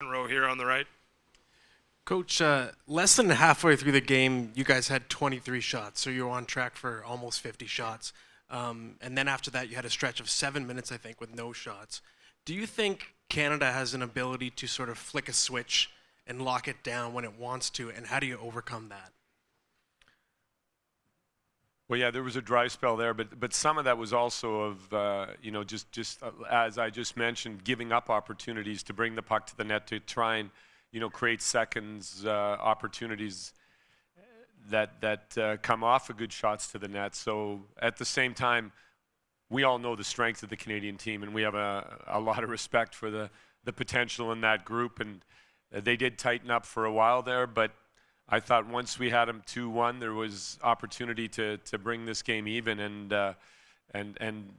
Row here on the right. Coach, less than halfway through the game, you guys had 23 shots, so you were on track for almost 50 shots. And then after that, you had a stretch of 7 minutes, I think, with no shots. Do you think Canada has an ability to sort of flick a switch and lock it down when it wants to, and how do you overcome that? Well, yeah, there was a dry spell there, but some of that was also of just as I just mentioned, giving up opportunities to bring the puck to the net to try and create seconds opportunities that come off of good shots to the net. So at the same time, we all know the strength of the Canadian team, and we have a lot of respect for the potential in that group. And they did tighten up for a while there, but I thought once we had them 2-1, there was opportunity to bring this game even, and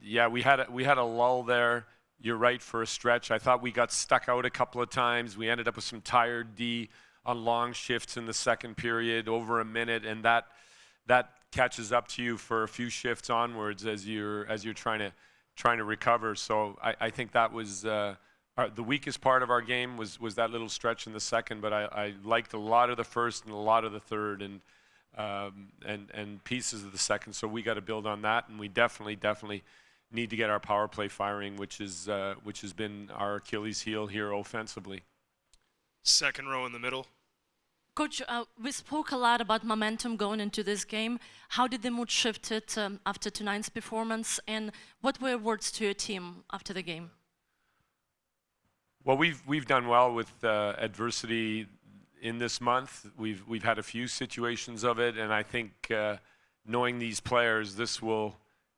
yeah, we had a lull there. You're right, for a stretch. I thought we got stuck out a couple of times. We ended up with some tired D on long shifts in the second period, over a minute, and that catches up to you for a few shifts onwards as you're trying to recover. So I think that was. The weakest part of our game was that little stretch in the second, but I liked a lot of the first and a lot of the third and pieces of the second. So we got to build on that, and we definitely need to get our power play firing, which has been our Achilles heel here offensively. Second row in the middle. Coach, we spoke a lot about momentum going into this game. How did the mood shifted after tonight's performance, and what were your words to your team after the game? Well, we've done well with adversity in this month. We've had a few situations of it, and I think knowing these players, this will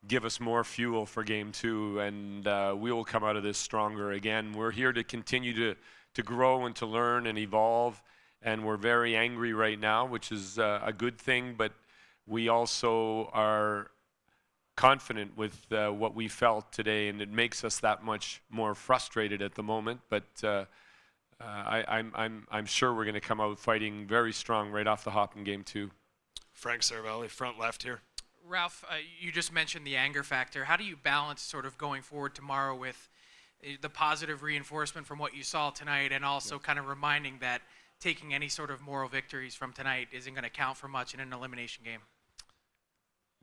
give us more fuel for game two, and we will come out of this stronger again. We're here to continue to grow and to learn and evolve, and we're very angry right now, which is a good thing, but we also are confident with what we felt today, and it makes us that much more frustrated at the moment. But I'm sure we're going to come out fighting very strong right off the hop in game two. Frank Cervelli, front left here. Ralph, you just mentioned the anger factor. How do you balance sort of going forward tomorrow with the positive reinforcement from what you saw tonight, and also kind of reminding that taking any sort of moral victories from tonight isn't going to count for much in an elimination game?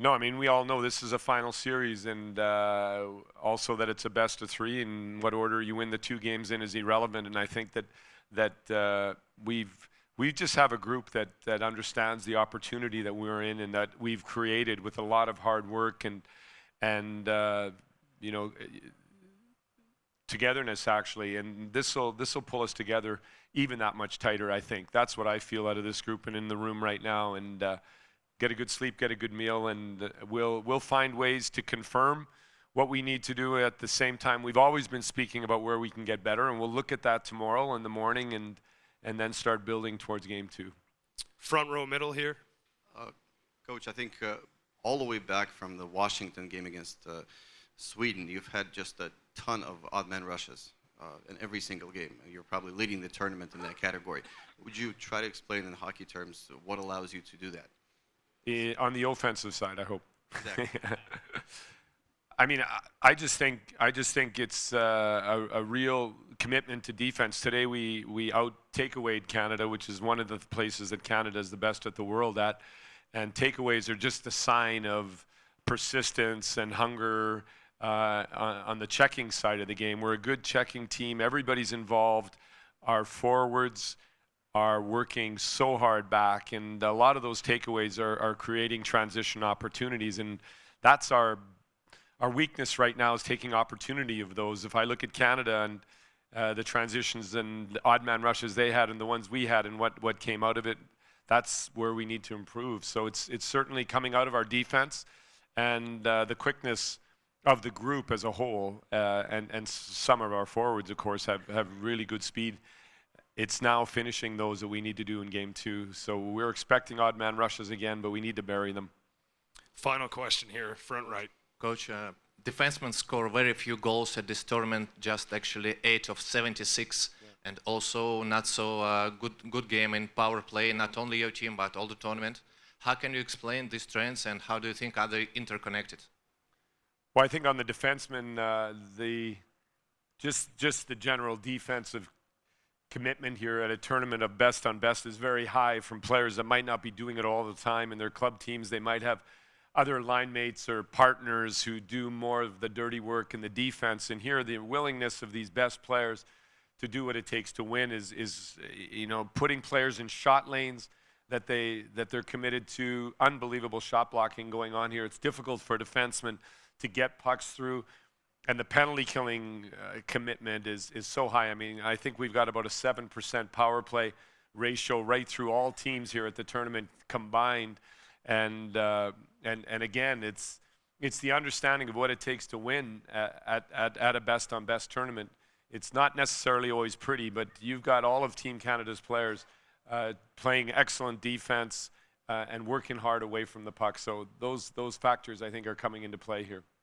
No, I mean, we all know this is a final series, and also that it's a best of three, and what order you win the two games in is irrelevant. And I think that we just have a group that understands the opportunity that we're in and that we've created with a lot of hard work and togetherness, actually. And this will pull us together even that much tighter, I think. That's what I feel out of this group and in the room right now. And get a good sleep, get a good meal, and we'll find ways to confirm what we need to do. At the same time, we've always been speaking about where we can get better, and we'll look at that tomorrow in the morning and then start building towards game two. Front row middle here. Coach, I think all the way back from the Washington game against Sweden, you've had just a ton of odd man rushes in every single game. You're probably leading the tournament in that category. Would you try to explain in hockey terms what allows you to do that? On the offensive side, I hope. Exactly. I mean, I just think it's a real commitment to defense. Today we out takeawayed Canada, which is one of the places that Canada is the best at the world at, and takeaways are just a sign of persistence and hunger on the checking side of the game. We're a good checking team. Everybody's involved. Our forwards are working so hard back, and a lot of those takeaways are creating transition opportunities, and that's our weakness right now, is taking opportunity of those. If I look at Canada and the transitions and the odd man rushes they had and the ones we had and what came out of it, that's where we need to improve. So it's certainly coming out of our defense and the quickness of the group as a whole, and some of our forwards, of course, have really good speed. It's now finishing those that we need to do in game two. So we're expecting odd man rushes again, but we need to bury them. Final question here, front right. Coach, defensemen score very few goals at this tournament, just actually 8 of 76, and also not so good game in power play, not only your team, but all the tournament. How can you explain these trends, and how do you think are they interconnected? Well, I think on the defensemen, just the general defensive commitment here at a tournament of best on best is very high from players that might not be doing it all the time in their club teams. They might have other line mates or partners who do more of the dirty work in the defense. And here, the willingness of these best players to do what it takes to win is putting players in shot lanes that they're committed to. Unbelievable shot blocking going on here. It's difficult for defensemen to get pucks through. And the penalty killing commitment is so high. I mean, I think we've got about a 7% power play ratio right through all teams here at the tournament combined. And again, it's the understanding of what it takes to win at a best on best tournament. It's not necessarily always pretty, but you've got all of Team Canada's players playing excellent defense and working hard away from the puck. So those factors, I think, are coming into play here.